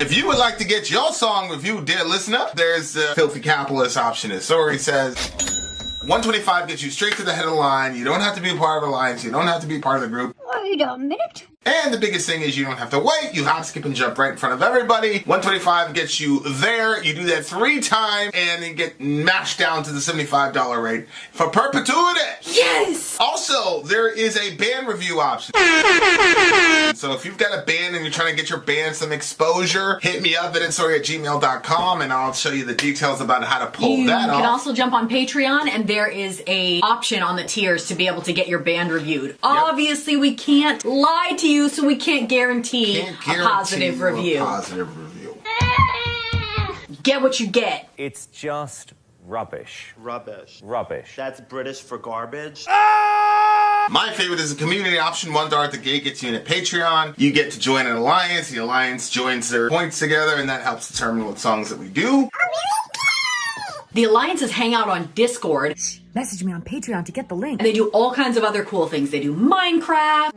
If you would like to get your song reviewed, dear listener, there's the filthy capitalist option. As Sori says, 125 gets you straight to the head of the line. You don't have to be a part of the alliance. You don't have to be part of the group. Wait a minute. And the biggest thing is you don't have to wait. You hop, skip, and jump right in front of everybody. 125 gets you there. You do that 3 times, and then get mashed down to the $75 rate for perpetuity. Yes! Also, there is a band review option. So if you've got a band and you're trying to get your band some exposure, hit me up at vinsori@gmail.com, and I'll show you the details about how to pull that off. You can also jump on Patreon, and there is a option on the tiers to be able to get your band reviewed. Yep. Obviously, we can't lie to you, so we can't guarantee a positive review. Get what you get. It's just rubbish. Rubbish. Rubbish. That's British for garbage. My favorite is the community option. $1 at the gate gets you in a Patreon. You get to join an alliance. The alliance joins their points together, and that helps determine what songs that we do. The alliances hang out on Discord. Message me on Patreon to get the link. And they do all kinds of other cool things. They do Minecraft,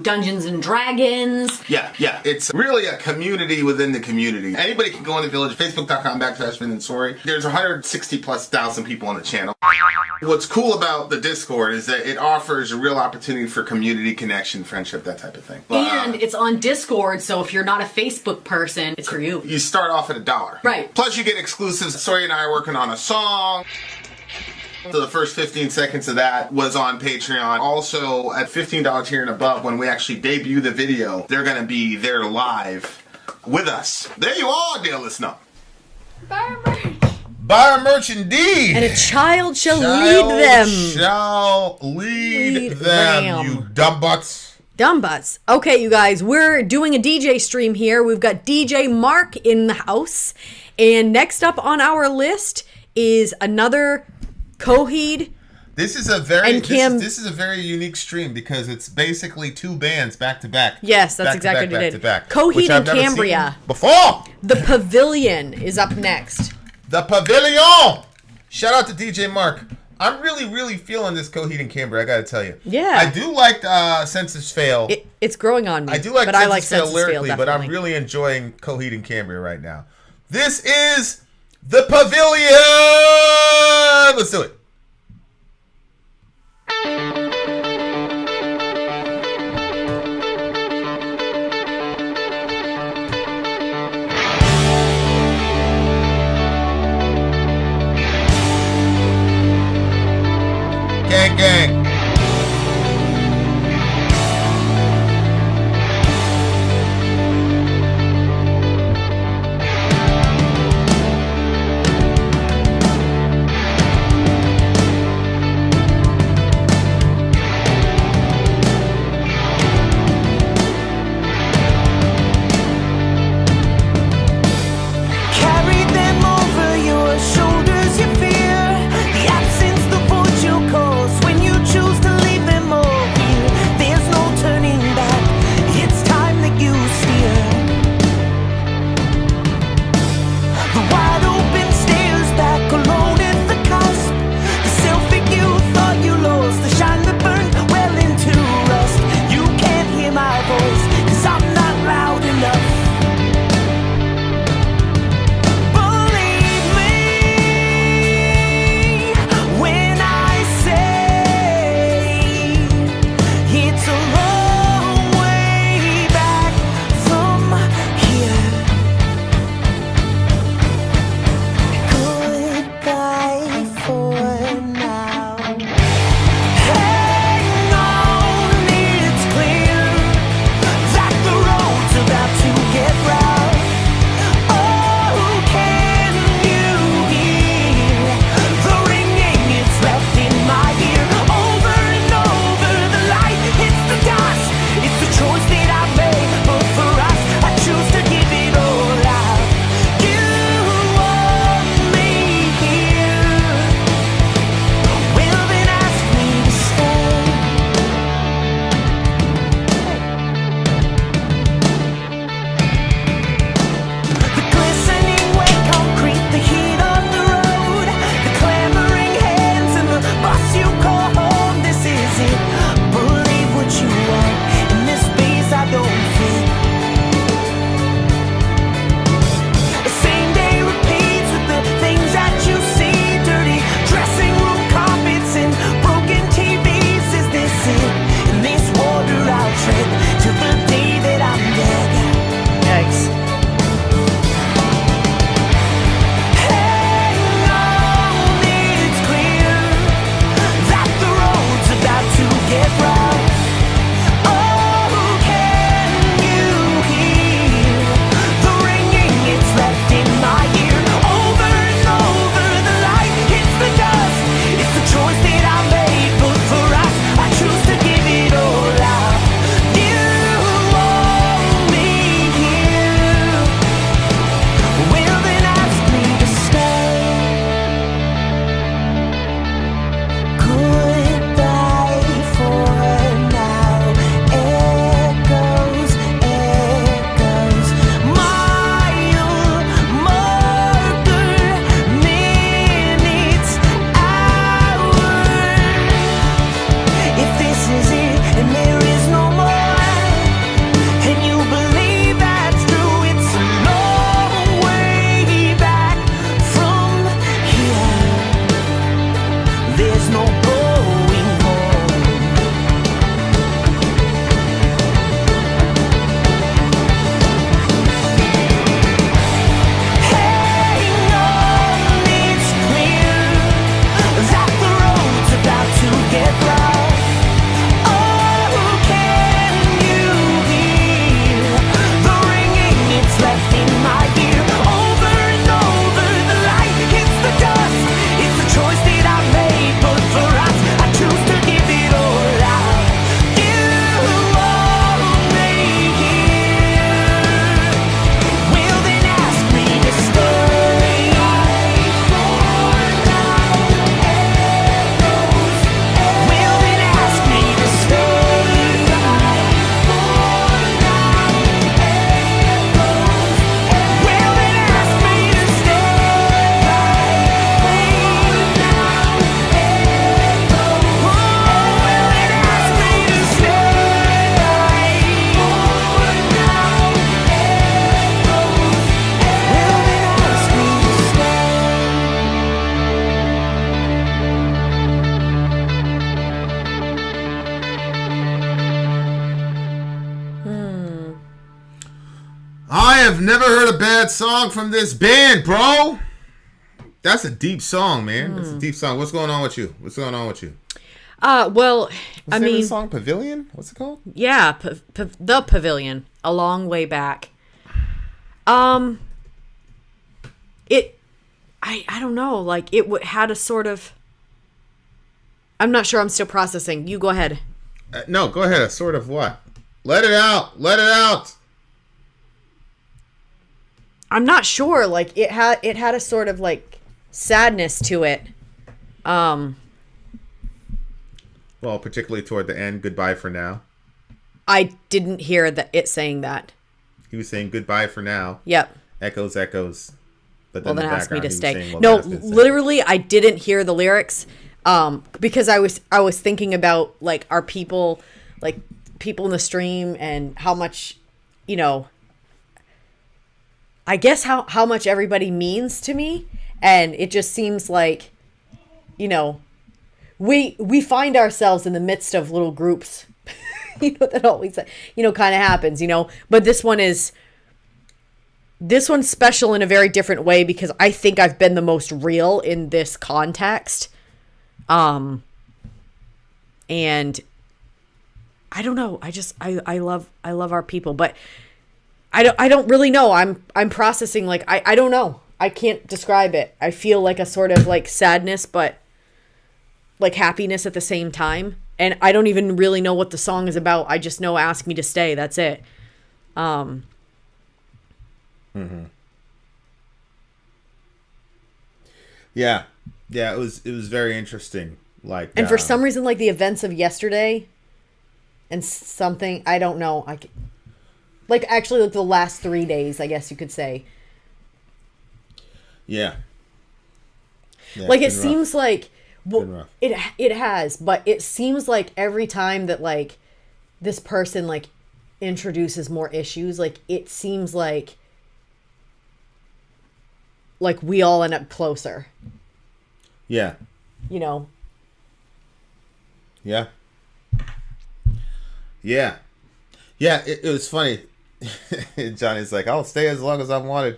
Dungeons and Dragons. Yeah. It's really a community within the community. Anybody can go in the village, facebook.com/Vin and Sori. There's 160,000+ people on the channel. What's cool about the Discord is that it offers a real opportunity for community connection, friendship, that type of thing. And it's on Discord, so if you're not a Facebook person, it's for you. You start off at $1. Right. Plus you get exclusives. Sori and I are working on a song. So the first 15 seconds of that was on Patreon. Also, at $15 tier and above, when we actually debut the video, they're going to be there live with us. There you are, dear listener. Buy merch. Buy our merch indeed. And a child shall lead them. Shall lead them, you dumb butts. Dumb butts. Okay, you guys, we're doing a DJ stream here. We've got DJ Mark in the house. And next up on our list is another Coheed. This is a very this is a very unique stream because it's basically 2 bands back to back. Yes, that's exactly what it did. Coheed Which I've and never Cambria. seen before. The Pavilion is up next. The Pavilion. Shout out to DJ Mark. I'm really feeling this Coheed and Cambria, I gotta tell you. Yeah. I do like Census Fail. It's growing on me. I do like but Census I like Fail Census lyrically, Fail, but I'm definitely. really enjoying Coheed and Cambria right now. This is the Pavilion. Let's do it. Gang, gang. never heard a bad song from this band, bro. That's a deep song, man. That's a deep song. What's going on with you? Well, I mean, the song Pavilion? What's it called? Yeah, the Pavilion. A long way back. I don't know. Like it had a sort of. I'm not sure. I'm still processing. You go ahead. No, go ahead. A sort of what? Let it out. Let it out. I'm not sure. Like it had a sort of like sadness to it. Well, particularly toward the end, goodbye for now. I didn't hear it saying that. He was saying goodbye for now. Yep. Echoes. But then asked me to stay. No, literally, I didn't hear the lyrics because I was thinking about like our people, like people in the stream, and how much, I guess how much everybody means to me, and it just seems like, we find ourselves in the midst of little groups, that always, kind of happens, but this one's special in a very different way because I think I've been the most real in this context. And I don't know. I love our people, but I don't really know. I'm processing, like, I don't know. I can't describe it. I feel like a sort of like sadness, but like happiness at the same time. And I don't even really know what the song is about. I just know Ask Me to Stay. That's it. Yeah. It was very interesting. Like, and for some reason, like the events of yesterday and something, I don't know. Like actually like the last 3 days, I guess you could say. Yeah. Like it seems like it has, but it seems like every time that like this person like introduces more issues, like it seems like we all end up closer. Yeah. Yeah. It was funny. Johnny's like, I'll stay as long as I wanted.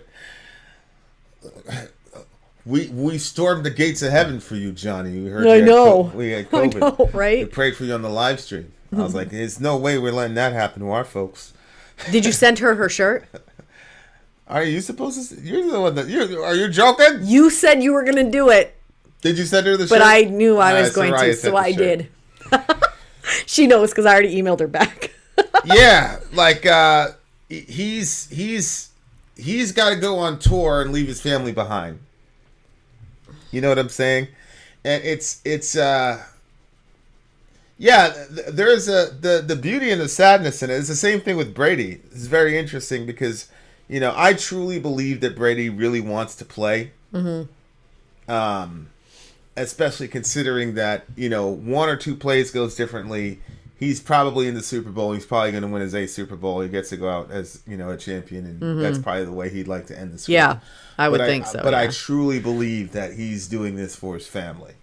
We stormed the gates of heaven for you, Johnny. We heard I know. We had COVID. I know, right? We prayed for you on the live stream. I was like, there's no way we're letting that happen to our folks. Did you send her shirt? Are you supposed to? You're the one that. Are you joking? You said you were going to do it. Did you send her the shirt? But I knew I was going to, so I did. She knows because I already emailed her back. Yeah, like he's got to go on tour and leave his family behind. You know what I'm saying? And it's there's the beauty and the sadness in it. It's the same thing with Brady. It's very interesting because I truly believe that Brady really wants to play. Especially considering that one or two plays goes differently. He's probably in the Super Bowl. He's probably going to win his 8th Super Bowl. He gets to go out as a champion, and that's probably the way he'd like to end this. Yeah, I would think so. But yeah. I truly believe that he's doing this for his family.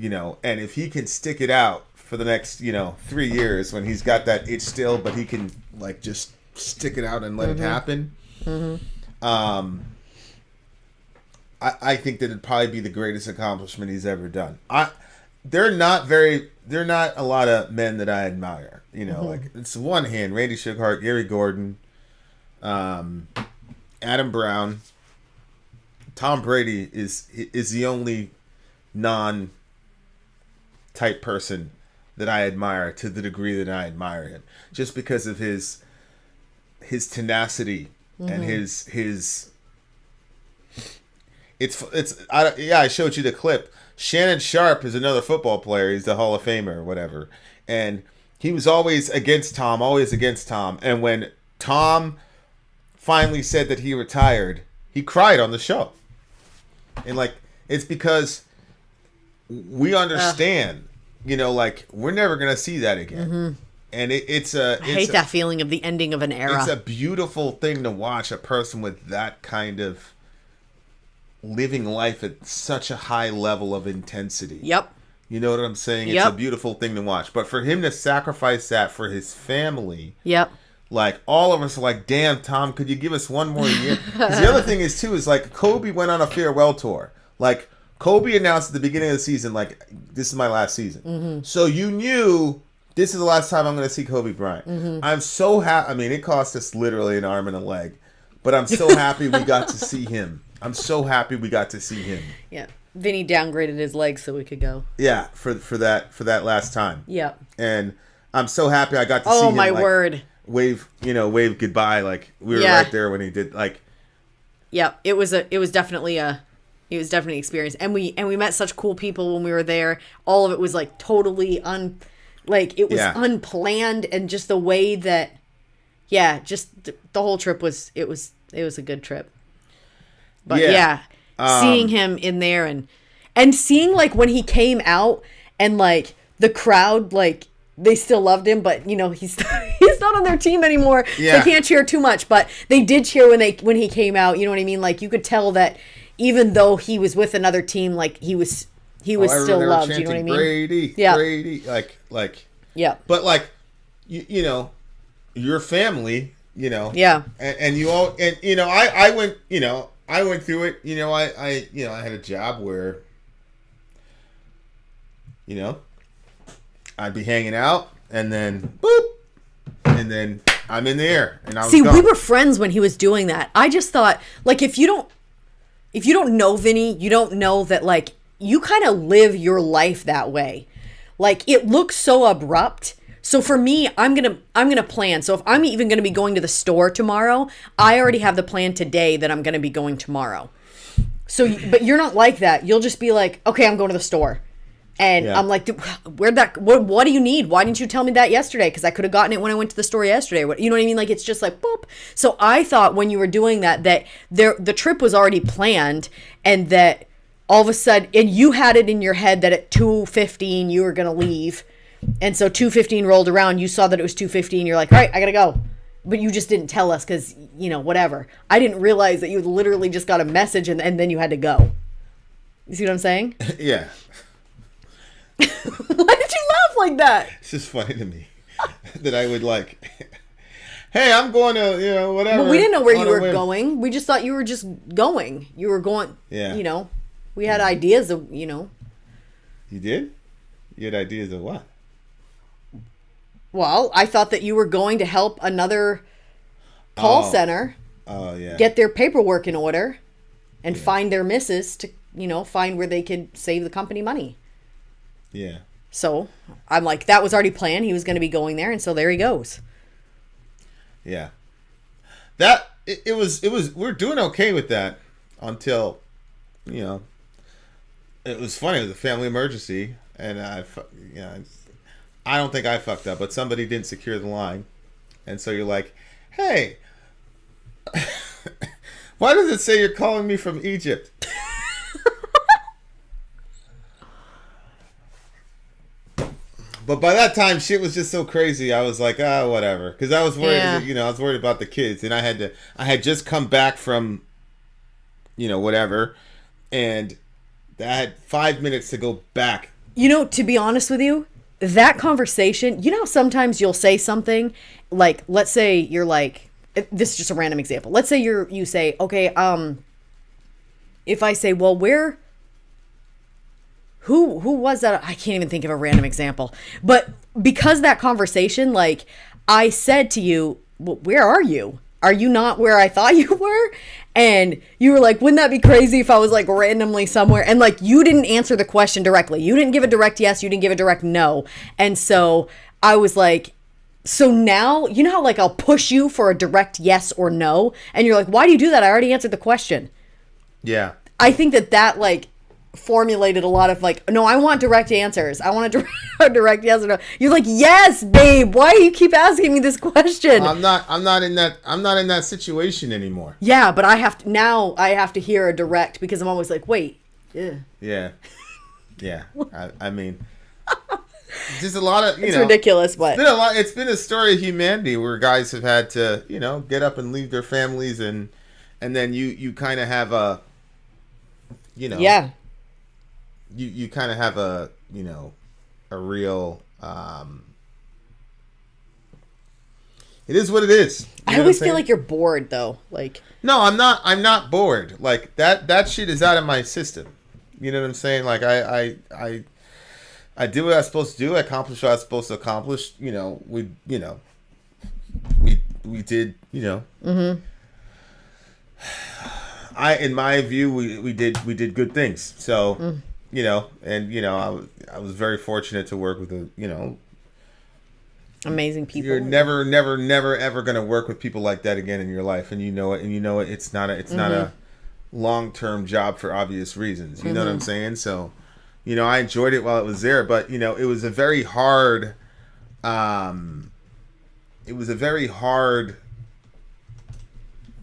And if he can stick it out for the next 3 years, when he's got that itch still, but he can like just stick it out and let it happen. I think that it'd probably be the greatest accomplishment he's ever done. They're not a lot of men that I admire. Like it's one hand, Randy Shughart, Gary Gordon, Adam Brown, Tom Brady is the only non-type person that I admire to the degree that I admire him, just because of his tenacity and his. I showed you the clip. Shannon Sharp is another football player. He's the Hall of Famer or whatever. And he was always against Tom. And when Tom finally said that he retired, he cried on the show. And like, it's because we understand, like we're never going to see that again. And I hate that feeling of the ending of an era. It's a beautiful thing to watch a person with that kind of living life at such a high level of intensity. Yep. You know what I'm saying? It's a beautiful thing to watch. But for him to sacrifice that for his family, yep, like all of us are like, damn, Tom, could you give us one more year? 'Cause the other thing is too is like Kobe went on a farewell tour. Like Kobe announced at the beginning of the season, like, this is my last season. Mm-hmm. So you knew this is the last time I'm going to see Kobe Bryant. Mm-hmm. I'm so happy. I mean, it cost us literally an arm and a leg, but I'm so happy we got to see him. I'm so happy we got to see him. Yeah. Vinny downgraded his legs so we could go. Yeah, for that last time. Yeah. And I'm so happy I got to see him. Oh my word. Wave goodbye, like we were right there when he did, like. Yeah, it was definitely an experience, and we met such cool people when we were there. All of it was like totally unplanned, and just the way that, just the whole trip was it was a good trip. But seeing him in there and seeing like when he came out and like the crowd, like they still loved him, but you know he's not on their team anymore. Yeah. They can't cheer too much, but they did cheer when he came out. You know what I mean? Like you could tell that even though he was with another team, like he was still loved. You know what I mean? Brady, yeah. Brady, like. Yeah. But like, you know, your family, you know. Yeah. And you all, and you know, I went through it. You know, I had a job where, you know, I'd be hanging out, and then boop, and then I'm in the air, and I was gone. We were friends when he was doing that. I just thought, like, if you don't know Vinny, you don't know that, like, you kind of live your life that way. Like, it looks so abrupt. So for me, I'm gonna plan. So if I'm even gonna be going to the store tomorrow, I already have the plan today that I'm gonna be going tomorrow. So, but you're not like that. You'll just be like, okay, I'm going to the store. And I'm like, what do you need? Why didn't you tell me that yesterday? Because I could have gotten it when I went to the store yesterday. You know what I mean? Like, it's just like, boop. So I thought when you were doing that the trip was already planned, and that all of a sudden, and you had it in your head that at 2:15 you were going to leave. And so 2:15 rolled around. You saw that it was 2:15. You're like, all right, I got to go. But you just didn't tell us because, you know, whatever. I didn't realize that you literally just got a message and then you had to go. You see what I'm saying? Yeah. Why did you laugh like that? It's just funny to me that I would like, hey, I'm going to, you know, whatever. Well, we didn't know where you were going. We just thought you were just going. You were going, you know, we had ideas of, you know. You did? You had ideas of what? Well, I thought that you were going to help another call center get their paperwork in order and find their missus to, you know, find where they could save the company money. Yeah. So I'm like, that was already planned. He was going to be going there. And so there he goes. Yeah. It was, we're doing okay with that until, you know, it was funny. It was a family emergency. And I don't think I fucked up, but somebody didn't secure the line. And so you're like, hey, why does it say you're calling me from Egypt? But by that time, shit was just so crazy. I was like, whatever. Because I was worried, you know, I was worried about the kids. And I had just come back from, you know, whatever. And I had 5 minutes to go back. You know, to be honest with you, that conversation, you know, sometimes you'll say something like, let's say you're like, this is just a random example. Let's say you say, okay, if I say, well, who was that? I can't even think of a random example. But because that conversation, like, I said to you, well, where are you? Are you not where I thought you were? And you were like, wouldn't that be crazy if I was like randomly somewhere? And like, you didn't answer the question directly. You didn't give a direct yes. You didn't give a direct no. And so I was like, so now, you know how like I'll push you for a direct yes or no? And you're like, why do you do that? I already answered the question. Yeah. I think that like formulated a lot of like, no, I want direct answers. I want a direct yes or no. You're like, yes, babe. Why do you keep asking me this question? I'm not in that situation anymore. Yeah, but I have to hear a direct because I'm always like, wait. Yeah. I mean, just a lot of, it's ridiculous, but it's been a story of humanity where guys have had to, you know, get up and leave their families, and then you kind of have a, you know, you kind of have a, you know, a real, It is what it is. I always feel like you're bored though. Like no, I'm not. I'm not bored. Like that shit is out of my system. You know what I'm saying? Like I did what I was supposed to do. I accomplished what I was supposed to accomplish. You know, we did. You know, in my view, we did good things. So you know, and you know, I was very fortunate to work with amazing people. You're never ever gonna work with people like that again in your life, and you know it. And you know it. It's not a long-term job for obvious reasons. You know what I'm saying? So, you know, I enjoyed it while it was there, but you know, it was a very hard. It was a very hard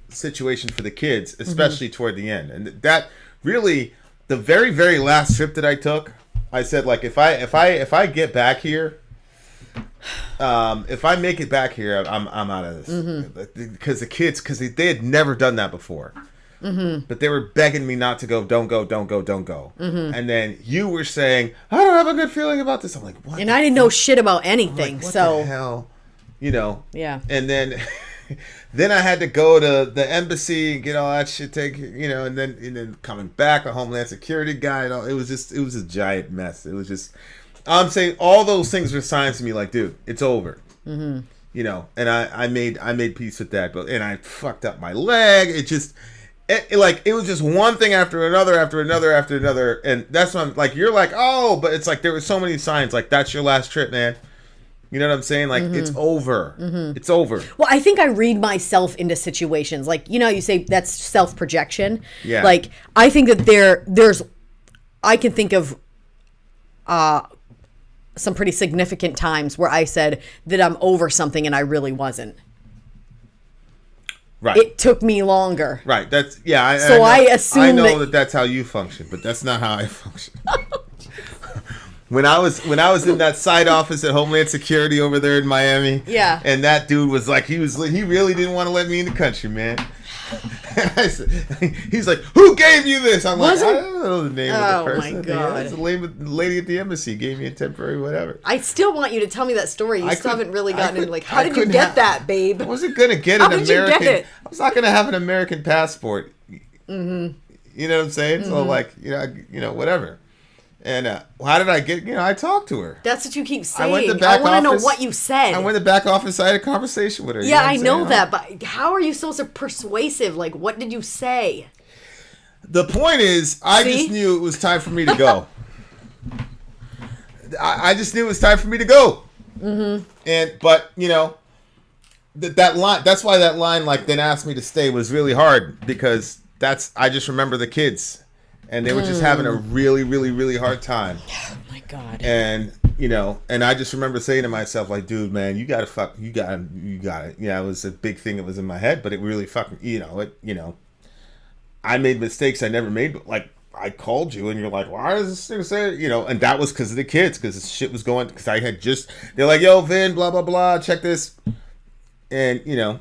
situation for the kids, especially toward the end, and that really the very last trip that I took. I said, like, if I get back here. If I make it back here, I'm out of this because the kids, they had never done that before, but they were begging me not to go. Don't go. And then you were saying, I don't have a good feeling about this. I'm like, what? And I didn't know shit about anything. Like, what so the hell, you know? Yeah. And then then I had to go to the embassy and get all that shit taken, you know. And then coming back, a Homeland Security guy. And all, it was a giant mess. It was just. I'm saying all those things were signs to me, like, dude, it's over. You know, and I made peace with that, and I fucked up my leg. It was just one thing after another, and that's when I'm like, you're like, oh, but it's like there were so many signs, like that's your last trip, man. You know what I'm saying? Like it's over. It's over. Well, I think I read myself into situations, like, you know, you say that's self projection. Yeah. Like I think that there's, I can think of some pretty significant times where I said that I'm over something and I really wasn't. Right. It took me longer. Right. That's yeah. I assume I know that that's how you function, but that's not how I function. When I was in that side office at Homeland Security over there in Miami, yeah, and that dude was like, he really didn't want to let me in the country, man. He's like, who gave you this? I'm like, I don't know the name of the person. Oh my god, the lady at the embassy gave me a temporary whatever. I still want you to tell me that story. You still haven't really gotten into, like, how did you get that, babe? I wasn't gonna get an American. I was not gonna have an American passport. You know what I'm saying? So like, you know, whatever. And how did I get? You know, I talked to her. That's what you keep saying. I went to the back office. I want to know what you said. I went to the back office. I had a conversation with her. Yeah, I know that, but how are you so persuasive? Like, what did you say? The point is, I just knew it was time for me to go. I just knew it was time for me to go. But you know, that line. That's why that line, like, then asked me to stay, was really hard, because I just remember the kids. And they were just having a really hard time. Oh my god. And you know, and I just remember saying to myself, like, dude, man, you got it. Yeah, it was a big thing that was in my head, but it really fucking, you know, I made mistakes I never made, but like, I called you and you're like, why does this thing say, you know, and that was because of the kids, because this shit was going, because I had just, they're like, yo, Vin, blah, blah, blah, check this. And, you know,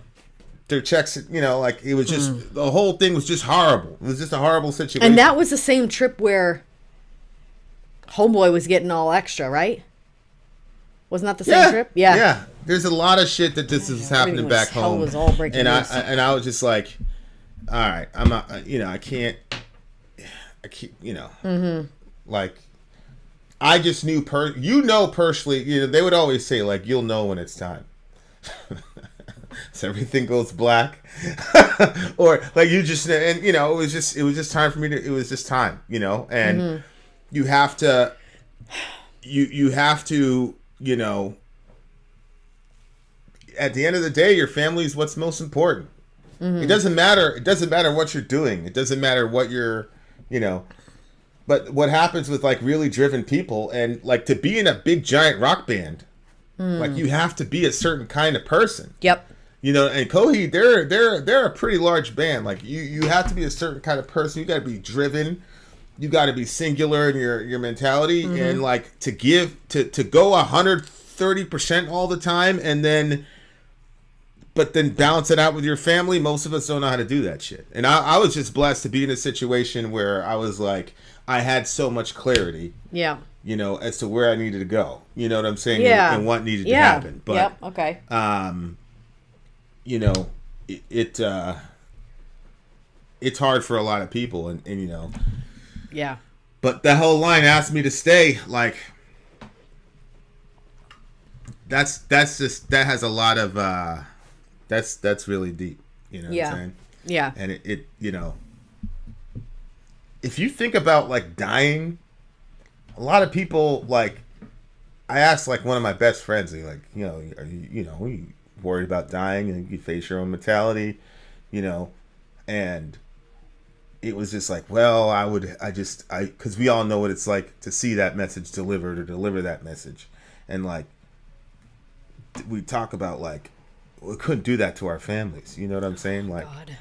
their checks, you know, like, it was just, the whole thing was just horrible. It was just a horrible situation. And that was the same trip where Homeboy was getting all extra, right? Wasn't that the same trip? Yeah. Yeah. There's a lot of shit that this is happening back home. Was all breaking loose. I was just like, all right, I'm not, you know, I can't, you know, like, I just knew, you know, personally, you know, they would always say, like, you'll know when it's time. So everything goes black. Or like, you just, and you know, it was just time for me to, it was just time, you know, and you have to, you have to, you know, at the end of the day, your family is what's most important. It doesn't matter what you're doing. It doesn't matter what you're, you know, but what happens with, like, really driven people, and like, to be in a big giant rock band, like, you have to be a certain kind of person. Yep. You know, and Coheed, they're a pretty large band. Like, you have to be a certain kind of person. You got to be driven. You got to be singular in your mentality, and like, to go 130% all the time, and then balance it out with your family. Most of us don't know how to do that shit. And I was just blessed to be in a situation where I was like, I had so much clarity. Yeah. You know, as to where I needed to go. You know what I'm saying? Yeah. And what needed to happen. But okay. you know, it's hard for a lot of people, and you know. Yeah. But that whole line asked me to stay, like, that's just, that has a lot of, that's really deep, you know what I'm saying? Yeah. And it, you know, if you think about, like, dying, a lot of people, like, I asked, like, one of my best friends, like, you know, are you worried about dying, and you face your own mortality, you know, and it was just like, well, because we all know what it's like to see that message delivered, or deliver that message. And, like, we talk about, like, we couldn't do that to our families. You know what I'm saying? Like, God.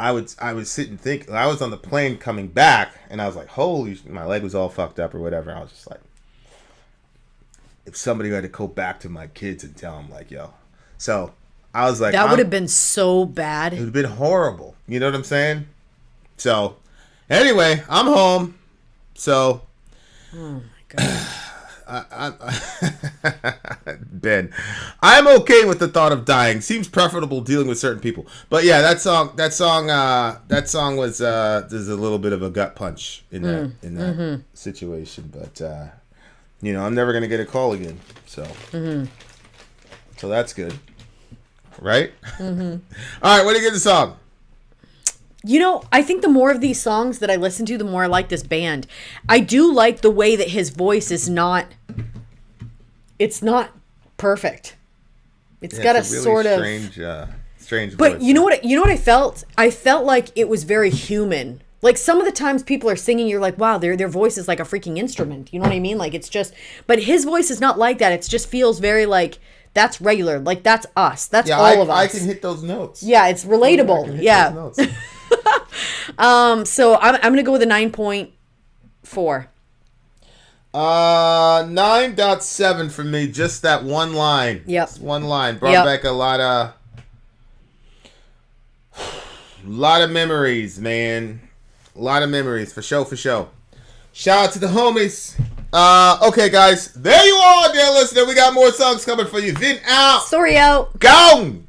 I would sit and think. I was on the plane coming back, and I was like, holy, my leg was all fucked up or whatever. I was just like, if somebody had to go back to my kids and tell them, like, yo. So I was like, that would have been so bad. It would have been horrible. You know what I'm saying? So, anyway, I'm home. So, oh my God, Ben, I'm okay with the thought of dying. Seems preferable dealing with certain people. But yeah, that song was there's a little bit of a gut punch in that situation. But you know, I'm never gonna get a call again. So, so that's good, right? All right, what do you get the song? You know, I think the more of these songs that I listen to, the more I like this band. I do like the way that his voice is not, it's not perfect. It's got a really sort of strange but voice. you know what I felt? I felt like it was very human. Like, some of the times people are singing, you're like, wow, their voice is like a freaking instrument. You know what I mean? Like, it's just, but his voice is not like that. It just feels very like, that's regular. Like, that's us. That's all of us. I can hit those notes. Yeah, it's relatable. Yeah. So I'm gonna go with a 9.4. 9.7 for me. Just that one line. Yep. Just one line brought back a lot of memories, man. A lot of memories, for sure. Shout out to the homies. Okay, guys, there you are, dear listener. We got more songs coming for you. Vin out. Sorry out. Gone.